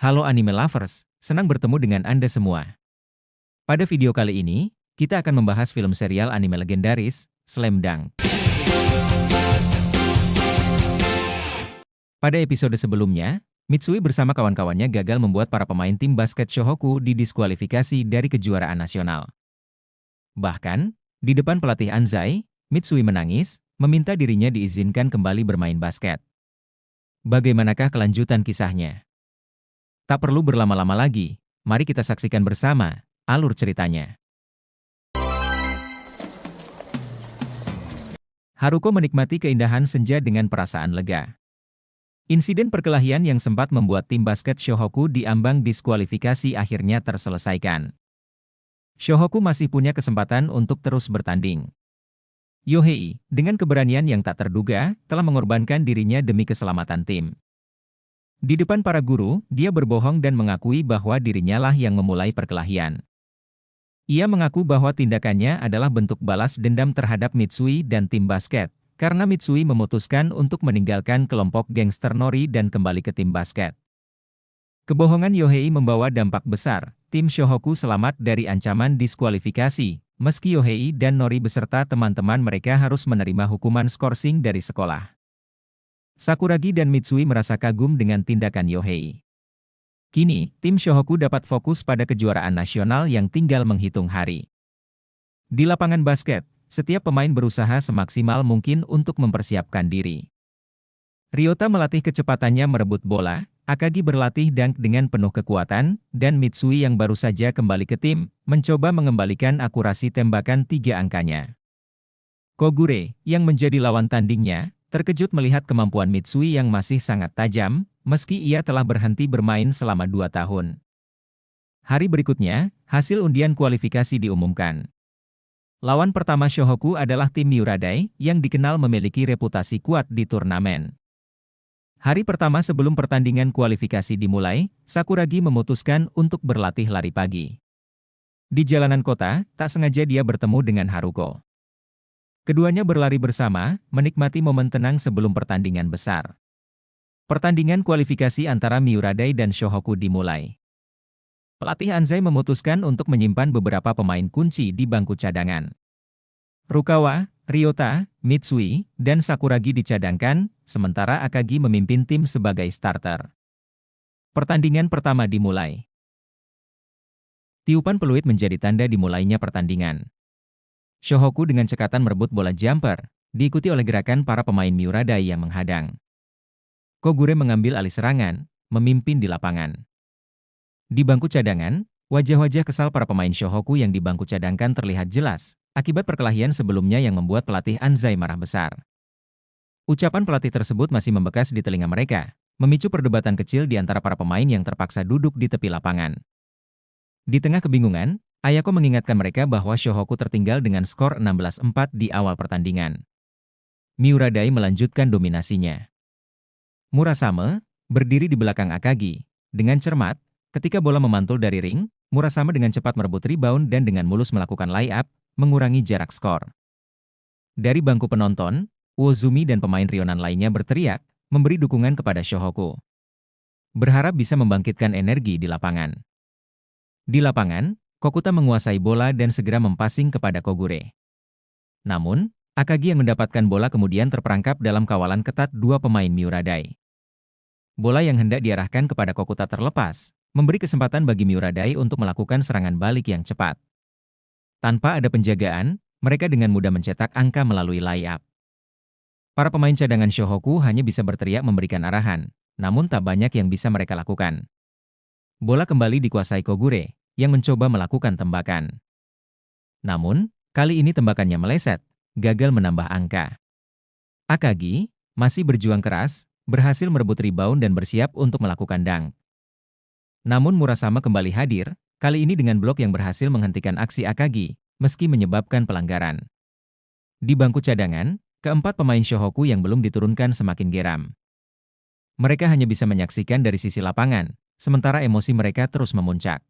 Halo anime lovers, senang bertemu dengan Anda semua. Pada video kali ini, kita akan membahas film serial anime legendaris, Slam Dunk. Pada episode sebelumnya, Mitsui bersama kawan-kawannya gagal membuat para pemain tim basket Shohoku didiskualifikasi dari kejuaraan nasional. Bahkan, di depan pelatih Anzai, Mitsui menangis, meminta dirinya diizinkan kembali bermain basket. Bagaimanakah kelanjutan kisahnya? Tak perlu berlama-lama lagi, mari kita saksikan bersama alur ceritanya. Haruko menikmati keindahan senja dengan perasaan lega. Insiden perkelahian yang sempat membuat tim basket Shohoku diambang diskualifikasi akhirnya terselesaikan. Shohoku masih punya kesempatan untuk terus bertanding. Yohei, dengan keberanian yang tak terduga, telah mengorbankan dirinya demi keselamatan tim. Di depan para guru, dia berbohong dan mengakui bahwa dirinya lah yang memulai perkelahian. Ia mengaku bahwa tindakannya adalah bentuk balas dendam terhadap Mitsui dan tim basket, karena Mitsui memutuskan untuk meninggalkan kelompok gangster Nori dan kembali ke tim basket. Kebohongan Yohei membawa dampak besar, tim Shohoku selamat dari ancaman diskualifikasi, meski Yohei dan Nori beserta teman-teman mereka harus menerima hukuman skorsing dari sekolah. Sakuragi dan Mitsui merasa kagum dengan tindakan Yohei. Kini, tim Shohoku dapat fokus pada kejuaraan nasional yang tinggal menghitung hari. Di lapangan basket, setiap pemain berusaha semaksimal mungkin untuk mempersiapkan diri. Ryota melatih kecepatannya merebut bola, Akagi berlatih dunk dengan penuh kekuatan, dan Mitsui yang baru saja kembali ke tim, mencoba mengembalikan akurasi tembakan 3 angkanya. Kogure, yang menjadi lawan tandingnya, terkejut melihat kemampuan Mitsui yang masih sangat tajam, meski ia telah berhenti bermain selama 2 tahun. Hari berikutnya, hasil undian kualifikasi diumumkan. Lawan pertama Shohoku adalah tim Miuradai, yang dikenal memiliki reputasi kuat di turnamen. Hari pertama sebelum pertandingan kualifikasi dimulai, Sakuragi memutuskan untuk berlatih lari pagi. Di jalanan kota, tak sengaja dia bertemu dengan Haruko. Keduanya berlari bersama, menikmati momen tenang sebelum pertandingan besar. Pertandingan kualifikasi antara Miuradai dan Shohoku dimulai. Pelatih Anzai memutuskan untuk menyimpan beberapa pemain kunci di bangku cadangan. Rukawa, Ryota, Mitsui, dan Sakuragi dicadangkan, sementara Akagi memimpin tim sebagai starter. Pertandingan pertama dimulai. Tiupan peluit menjadi tanda dimulainya pertandingan. Shohoku dengan cekatan merebut bola jumper, diikuti oleh gerakan para pemain Miuradai yang menghadang. Kogure mengambil alih serangan, memimpin di lapangan. Di bangku cadangan, wajah-wajah kesal para pemain Shohoku yang dibangku cadangkan terlihat jelas, akibat perkelahian sebelumnya yang membuat pelatih Anzai marah besar. Ucapan pelatih tersebut masih membekas di telinga mereka, memicu perdebatan kecil di antara para pemain yang terpaksa duduk di tepi lapangan. Di tengah kebingungan, Ayako mengingatkan mereka bahwa Shohoku tertinggal dengan skor 16-4 di awal pertandingan. Miuradai melanjutkan dominasinya. Murasame, berdiri di belakang Akagi, dengan cermat, ketika bola memantul dari ring, Murasame dengan cepat merebut rebound dan dengan mulus melakukan layup, mengurangi jarak skor. Dari bangku penonton, Wozumi dan pemain Rionan lainnya berteriak, memberi dukungan kepada Shohoku. Berharap bisa membangkitkan energi di lapangan. Di lapangan, Kokuta menguasai bola dan segera mempassing kepada Kogure. Namun, Akagi yang mendapatkan bola kemudian terperangkap dalam kawalan ketat 2 pemain Miuradai. Bola yang hendak diarahkan kepada Kokuta terlepas, memberi kesempatan bagi Miuradai untuk melakukan serangan balik yang cepat. Tanpa ada penjagaan, mereka dengan mudah mencetak angka melalui layup. Para pemain cadangan Shohoku hanya bisa berteriak memberikan arahan, namun tak banyak yang bisa mereka lakukan. Bola kembali dikuasai Kogure, yang mencoba melakukan tembakan. Namun, kali ini tembakannya meleset, gagal menambah angka. Akagi, masih berjuang keras, berhasil merebut rebound dan bersiap untuk melakukan dunk. Namun Murasame kembali hadir, kali ini dengan blok yang berhasil menghentikan aksi Akagi, meski menyebabkan pelanggaran. Di bangku cadangan, keempat pemain Shohoku yang belum diturunkan semakin geram. Mereka hanya bisa menyaksikan dari sisi lapangan, sementara emosi mereka terus memuncak.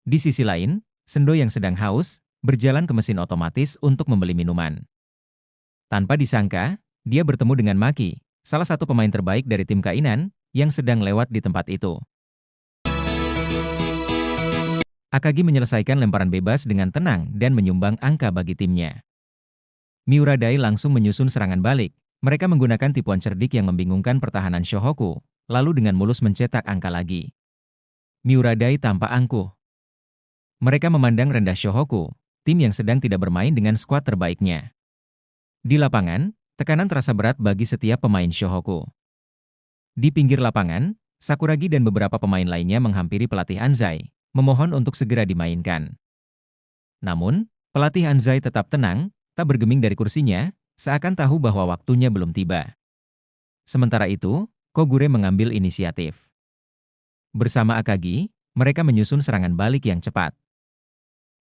Di sisi lain, Sendo yang sedang haus, berjalan ke mesin otomatis untuk membeli minuman. Tanpa disangka, dia bertemu dengan Maki, salah satu pemain terbaik dari tim Kainan, yang sedang lewat di tempat itu. Akagi menyelesaikan lemparan bebas dengan tenang dan menyumbang angka bagi timnya. Miura Dai langsung menyusun serangan balik. Mereka menggunakan tipuan cerdik yang membingungkan pertahanan Shohoku, lalu dengan mulus mencetak angka lagi. Miura Dai tampak angkuh. Mereka memandang rendah Shohoku, tim yang sedang tidak bermain dengan skuad terbaiknya. Di lapangan, tekanan terasa berat bagi setiap pemain Shohoku. Di pinggir lapangan, Sakuragi dan beberapa pemain lainnya menghampiri pelatih Anzai, memohon untuk segera dimainkan. Namun, pelatih Anzai tetap tenang, tak bergeming dari kursinya, seakan tahu bahwa waktunya belum tiba. Sementara itu, Kogure mengambil inisiatif. Bersama Akagi, mereka menyusun serangan balik yang cepat.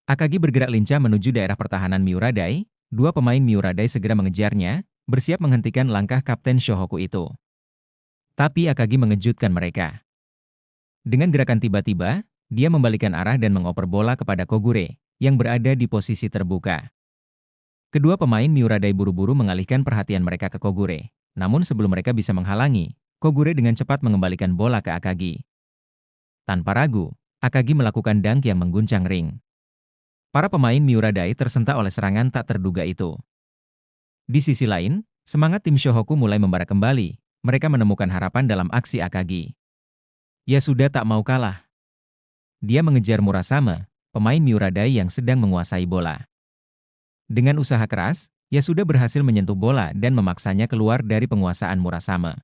Akagi bergerak lincah menuju daerah pertahanan Miura Dai, dua pemain Miura Dai segera mengejarnya, bersiap menghentikan langkah Kapten Shohoku itu. Tapi Akagi mengejutkan mereka. Dengan gerakan tiba-tiba, dia membalikan arah dan mengoper bola kepada Kogure, yang berada di posisi terbuka. Kedua pemain Miura Dai buru-buru mengalihkan perhatian mereka ke Kogure. Namun sebelum mereka bisa menghalangi, Kogure dengan cepat mengembalikan bola ke Akagi. Tanpa ragu, Akagi melakukan dunk yang mengguncang ring. Para pemain Miura Dai tersentak oleh serangan tak terduga itu. Di sisi lain, semangat tim Shohoku mulai membara kembali. Mereka menemukan harapan dalam aksi Akagi. Yasuda tak mau kalah. Dia mengejar Murasame, pemain Miura Dai yang sedang menguasai bola. Dengan usaha keras, Yasuda berhasil menyentuh bola dan memaksanya keluar dari penguasaan Murasame.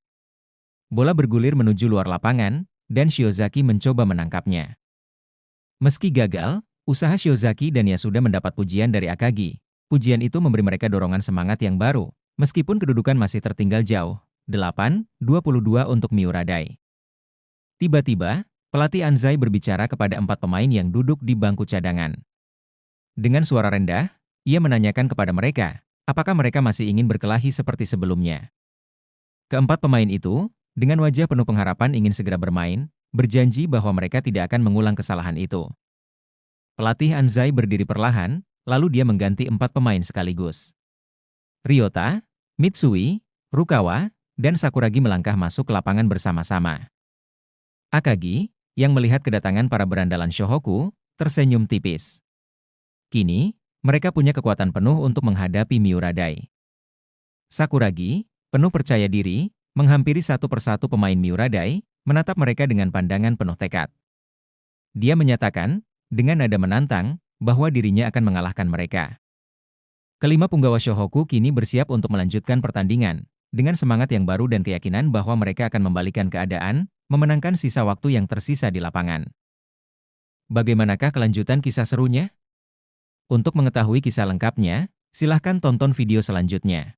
Bola bergulir menuju luar lapangan, dan Shiozaki mencoba menangkapnya. Meski gagal, usaha Shiozaki dan Yasuda mendapat pujian dari Akagi. Pujian itu memberi mereka dorongan semangat yang baru, meskipun kedudukan masih tertinggal jauh. 8-22 untuk Miura Dai. Tiba-tiba, pelatih Anzai berbicara kepada 4 pemain yang duduk di bangku cadangan. Dengan suara rendah, ia menanyakan kepada mereka, apakah mereka masih ingin berkelahi seperti sebelumnya. Keempat pemain itu, dengan wajah penuh pengharapan ingin segera bermain, berjanji bahwa mereka tidak akan mengulang kesalahan itu. Pelatih Anzai berdiri perlahan, lalu dia mengganti 4 pemain sekaligus. Ryota, Mitsui, Rukawa, dan Sakuragi melangkah masuk ke lapangan bersama-sama. Akagi, yang melihat kedatangan para berandalan Shohoku, tersenyum tipis. Kini, mereka punya kekuatan penuh untuk menghadapi Miura Dai. Sakuragi, penuh percaya diri, menghampiri satu persatu pemain Miura Dai, menatap mereka dengan pandangan penuh tekad. Dia menyatakan, dengan nada menantang, bahwa dirinya akan mengalahkan mereka. Kelima punggawa Shohoku kini bersiap untuk melanjutkan pertandingan, dengan semangat yang baru dan keyakinan bahwa mereka akan membalikan keadaan, memenangkan sisa waktu yang tersisa di lapangan. Bagaimanakah kelanjutan kisah serunya? Untuk mengetahui kisah lengkapnya, silahkan tonton video selanjutnya.